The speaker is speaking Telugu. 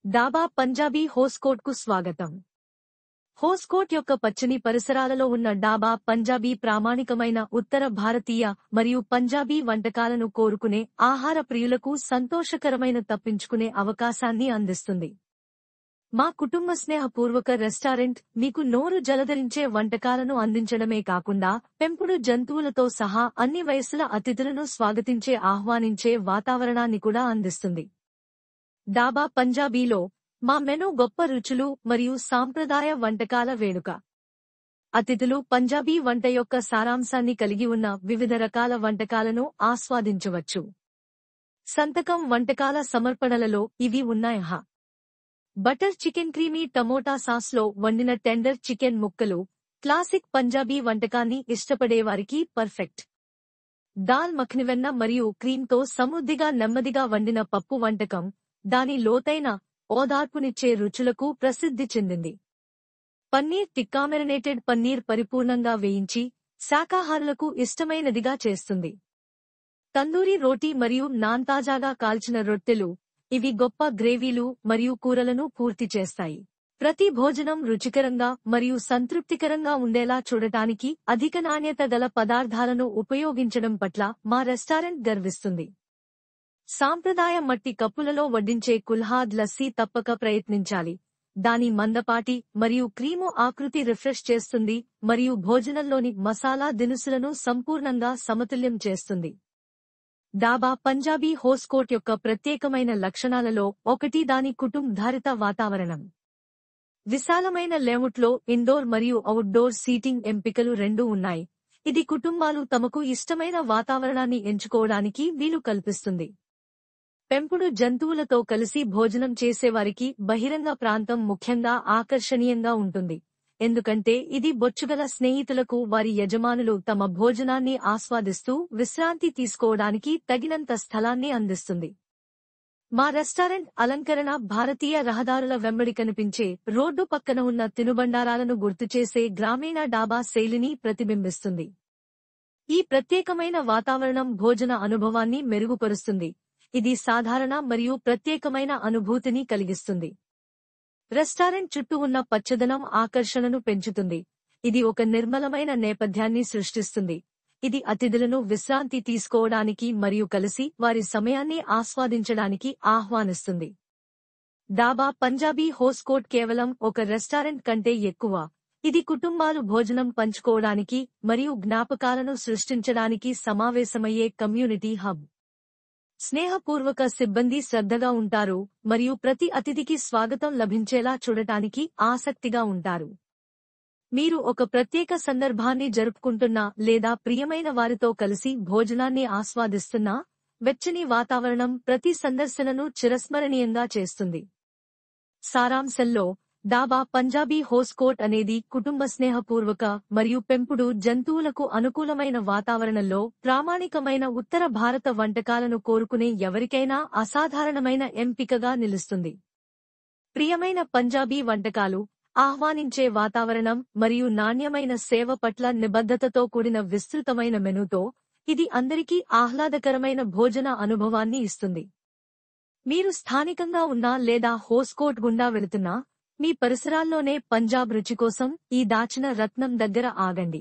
డాబా పంజాబీ హోస్కోట్కు స్వాగతం. హోస్కోట్ యొక్క పచ్చని పరిసరాలలో ఉన్న డాబా పంజాబీ ప్రామాణికమైన ఉత్తర భారతీయ మరియు పంజాబీ వంటకాలను కోరుకునే ఆహార ప్రియులకు సంతోషకరమైన తప్పించుకునే అవకాశాన్ని అందిస్తుంది. మా కుటుంబ స్నేహపూర్వక రెస్టారెంట్ మీకు నోరు జలధరించే వంటకాలను అందించడమే కాకుండా పెంపుడు జంతువులతో సహా అన్ని వయస్సుల అతిథులను స్వాగతించే ఆహ్వానించే వాతావరణాన్ని కూడా అందిస్తుంది. డాబా పంజాబీలో మా మెనూ గొప్ప రుచులు మరియు సాంప్రదాయ వంటకాల వేడుక. అతిథులు పంజాబీ వంట యొక్క సారాంశాన్ని కలిగి ఉన్న వివిధ రకాల వంటకాలను ఆస్వాదించవచ్చు. సంతకం వంటకాల సమర్పణలలో ఇవి ఉన్నాయి. బటర్ చికెన్ క్రీమీ టమోటా సాస్లో వండిన టెండర్ చికెన్ ముక్కలు క్లాసిక్ పంజాబీ వంటకాన్ని ఇష్టపడేవారికి పర్ఫెక్ట్. దాల్ మఖని వెన్న మరియు క్రీమ్తో సమృద్ధిగా నెమ్మదిగా వండిన పప్పు వంటకం దాని లోతైన ఓదార్పునిచ్చే రుచులకు ప్రసిద్ధి చెందింది. పన్నీర్ టిక్కా మెరినేటెడ్ పన్నీర్ పరిపూర్ణంగా వేయించి శాకాహారులకు ఇష్టమైనదిగా చేస్తుంది. తందూరి రోటీ మరియు నాన్ తాజాగా కాల్చిన రొట్టెలు ఇవి గొప్ప గ్రేవీలు మరియు కూరలను పూర్తి చేస్తాయి. ప్రతి భోజనం రుచికరంగా మరియు సంతృప్తికరంగా ఉండేలా చూడటానికి అధిక నాణ్యత గల పదార్థాలను ఉపయోగించడం పట్ల మా రెస్టారెంట్ గర్విస్తుంది. సాంప్రదాయ మట్టి కప్పులలో వడ్డించే కుల్హాద్ లస్సీ తప్పక ప్రయత్నించాలి. దాని మందపాటి మరియు క్రీము ఆకృతి రిఫ్రెష్ చేస్తుంది మరియు భోజనంలోని మసాలా దినుసులను సంపూర్ణంగా సమతుల్యం చేస్తుంది. డాబా పంజాబీ హోస్కోట్ యొక్క ప్రత్యేకమైన లక్షణాలలో ఒకటి దాని కుటుంబాధారిత వాతావరణం. విశాలమైన లేఅవుట్లో ఇండోర్ మరియు అవుట్డోర్ సీటింగ్ ఎంపికలు రెండూ ఉన్నాయి. ఇది కుటుంబాలు తమకు ఇష్టమైన వాతావరణాన్ని ఎంచుకోవడానికి వీలు కల్పిస్తుంది. పెంపుడు జంతువులతో కలిసి భోజనం చేసేవారికి బహిరంగ ప్రాంతం ముఖ్యంగా ఆకర్షణీయంగా ఉంటుంది, ఎందుకంటే ఇది బొచ్చుగల స్నేహితులకు వారి యజమానులు తమ భోజనాన్ని ఆస్వాదిస్తూ విశ్రాంతి తీసుకోవడానికి తగినంత స్థలాన్ని అందిస్తుంది. మా రెస్టారెంట్ అలంకరణ భారతీయ రహదారుల వెంబడి కనిపించే రోడ్డు పక్కన ఉన్న తినుబండారాలను గుర్తుచేసే గ్రామీణ డాబా శైలిని ప్రతిబింబిస్తుంది. ఈ ప్రత్యేకమైన వాతావరణం భోజన అనుభవాన్ని మెరుగుపరుస్తుంది. ఇది సాధారణ మరియు ప్రత్యేకమైన అనుభూతిని కలిగిస్తుంది. రెస్టారెంట్ చుట్టూ ఉన్న పచ్చదనం ఆకర్షణను పెంచుతుంది. ఇది ఒక నిర్మలమైన నేపథ్యాన్ని సృష్టిస్తుంది. ఇది అతిథులను విశ్రాంతి తీసుకోవడానికి మరియు కలిసి వారి సమయాన్ని ఆస్వాదించడానికి ఆహ్వానిస్తుంది. డాబా పంజాబీ హోస్కోట్ కేవలం ఒక రెస్టారెంట్ కంటే ఎక్కువ. ఇది కుటుంబాలు భోజనం పంచుకోవడానికి మరియు జ్ఞాపకాలను సృష్టించడానికి సమావేశమయ్యే కమ్యూనిటీ హబ్. స్నేహపూర్వక సిబ్బంది శ్రద్ధగా ఉంటారు మరియు ప్రతి అతిథికి స్వాగతం లభించేలా చూడటానికి ఆసక్తిగా ఉంటారు. మీరు ఒక ప్రత్యేక సందర్భాన్ని జరుపుకుంటున్నా లేదా ప్రియమైన వారితో కలిసి భోజనాన్ని ఆస్వాదిస్తున్నా, వెచ్చని వాతావరణం ప్రతి సందర్శనను చిరస్మరణీయంగా చేస్తుంది. సారాంశంలో డాబా పంజాబీ హోస్కోట్ అనేది కుటుంబ స్నేహపూర్వక మరియు పెంపుడు జంతువులకు అనుకూలమైన వాతావరణంలో ప్రామాణికమైన ఉత్తర భారత వంటకాలను కోరుకునే ఎవరికైనా అసాధారణమైన ఎంపికగా నిలుస్తుంది. ప్రియమైన పంజాబీ వంటకాలు, ఆహ్వానించే వాతావరణం మరియు నాణ్యమైన సేవ పట్ల నిబద్ధతతో కూడిన విస్తృతమైన మెనూతో ఇది అందరికీ ఆహ్లాదకరమైన భోజన అనుభవాన్ని ఇస్తుంది. మీరు స్థానికంగా ఉన్నా లేదా హోస్కోట్ గుండా వెళుతున్నా, మీ పరిసరాల్లోనే పంజాబ్ రుచి కోసం ఈ దాచిన రత్నం దగ్గర ఆగండి.